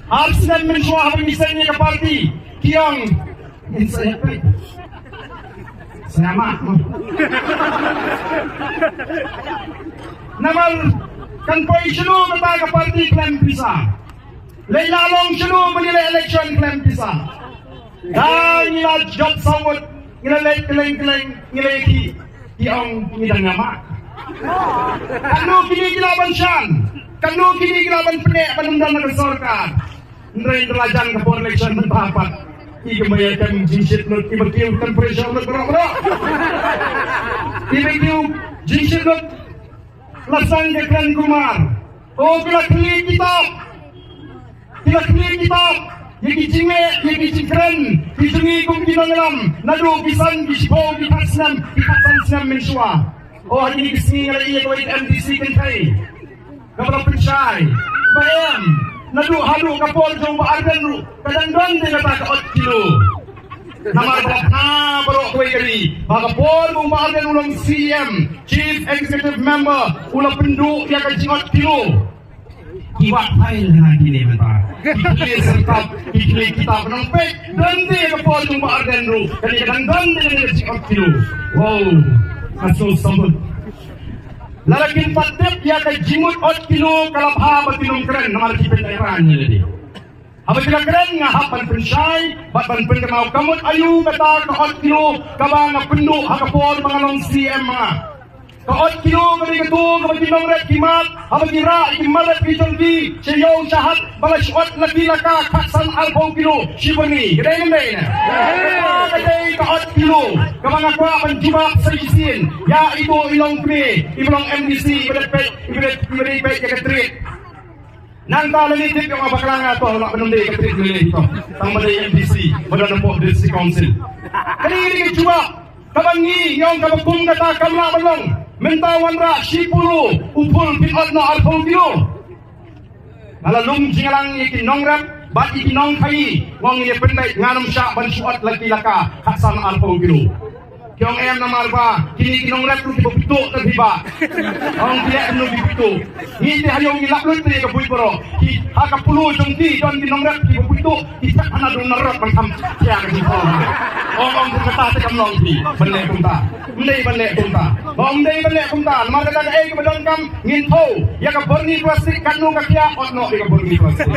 Arsinan mensuah misalnya ke parti Kiang Selamat Namal Kanpoy sinu kata ke parti Klan Pisa Leila Long sinu menilai election Klan Pisa Dan nila job sawut Nila keleng-keleng Nila Kiang ngidang ngamak Kanu kini kilaban syan Kanu kini kilaban penek Penundan nagasorkan Nerain derajang ke for election bertahapan Igemayatan jinsit nut Ibekiu temperature nut berok-berok Ibekiu jinsit nut Lasang ke Klan Kumar Oh kila kli kitab Kila kli kitab Yaki jime, yaki jikren Kijungi kum kinangalam Nadu kisan kishpo kikasnam Kikasan sinam mensua Oh hari ini kesini ngalai iya kawait MDC kentai Kabarang pensay Bayam Nadu hadu kapol jong baargan ru kadang-kadang dia kata ke 8 kilo Namar berapa barok kawai kali Kapol jong baargan ulang CM Chief Executive Member ulang penduk yang ke 8 kilo Iwak fail dengan gini mentah Ikli serta Ikli kita penempek Dan dia kapol jong baargan ru kadang-kadang dia ke 8 kilo Wow Masuk sambut Lalakin patip ya ka jimut 8 kilo kalabha batinong keren na malakipin na iran niya ladi. Habang sila keren nga hapan pensay, batban pen kamau kamot ayu kata ka 8 kilo kaba nga pundo hakapol mga long CM mga. Ka 8 kilo kami kato kabatinong red kimat, habang ira ikimalat kitong di, siyaw sahat balashot laki laka kaksan alpong kilo, shibani, gada yung day na. Kaday ka 8 kilo, kamang akwa manjibak sa isin, ya ito ilong kmi, ilong MDC, ibadipet, yakatrit. Nang talanitip yung abaklang nga ito, wala panunday yakatrit nila ito, tangmaday MDC, madana po District Council. Kanili ka juba, kabangi, yung kabagkong nata kamla malong, mentawan ra, sipuro, upul, pinot na alpong kilo. Nalalung jingalang ikinong rap, bat ikinong kayi, wang inipenday, nganong siya, bansuat laki laka, kaksan alpong kilo. Kiyong em na marba, kinikinong rap kung tipapito na diba? Ang tiyak nung dipito. Hindi hayong ilaklot na ikabuy baro. Hakapulo yung di, doon kinong rap, tipapito, itak na doon na rap, ang siya kasi po. Ang kata kamlong di, banle kumta. Hindi banle kumta. Hindi banle kumta. Magkataga ay kabadon kam, nginto, yakaborni plastik, kanong kakya, otno, yakaborni plastik.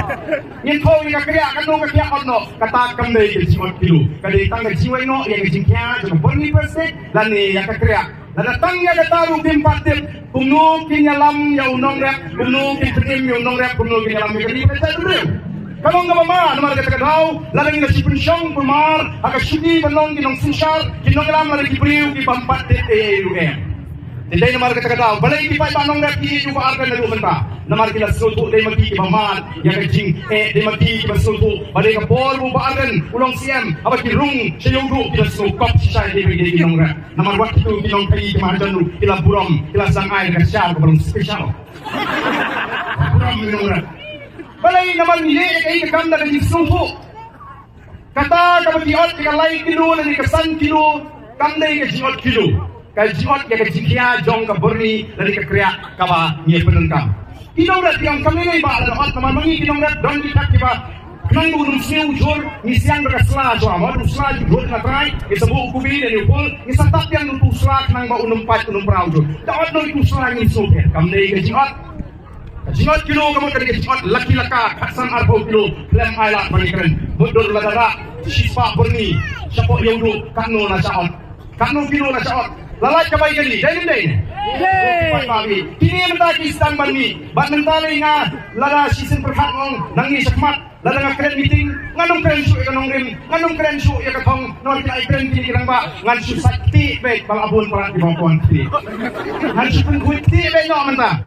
Nginto, yakakya, kanong kakya, otno, katakam na ikajimot kilo. Kaditang kajiway no, yakajingkya, yakaborni plastik. Dan ni yang kekriak dan datangnya dataru timpatit kumno kinyalam ya unong rep kumno kintim ya unong rep kumno kinyalam ya kini peta dulu kalau nggak mama nama kata kau lalang ina sipunsyong kumar agak syuti benong kinong sunsar kinong lam lagi beriu di pampatit Hindi naman kata-kata, balay di pa ipanong rep di yung paargan na lumenta. Naman kila sulto, di magkiki paman, yang kajing, di magkiki pasulto, balay ka pol mong paargan, ulong siyem, abad kirung, siya yung ru, kila sukop siya, di bigay kinong rep. Naman wak itu kinong kayi, kimahan ru, kila buram, kila sangay, kasyal, kabarong special. Buram kinong rep. Balay naman hindi, kayi kakanda ka di sulto. Kata kapatiot, ikalay kilo, nani kasan kilo, kanday ka 8 kilo. Kajiot ya kajikia jong ka burni dari ka kriya ka ba niya penengkam. Kinongrat yang kami ni ba ada ot naman mangi kinongrat don ditak ba kanang unum siu jor misian berkasla jo amad usla jor na try isabu kubi dan upul isatap yang nutu usla nang ba unum pat unum prau jor. Daot no itu usla ni soke kami kajiot. Kajiot kilo kamu tadi kajiot laki laka kasan arbo kilo lem aila panikren bodur ladara sispa burni sapo yodo kanu na saot. Kanu kilo na saot. Lalai kabay kali, dahil hindi. Kini menta kistan banmi, bat mentali nga lala season perhat ngong nangi sakmat, lala nga kren meeting, nganong kren su ikanong rim, nganong kren su ikatong nol kina ikren kini irang ba, ngan su sakti bek balabon para di bawang kuanti. Ngan su pengkuiti bek no menta.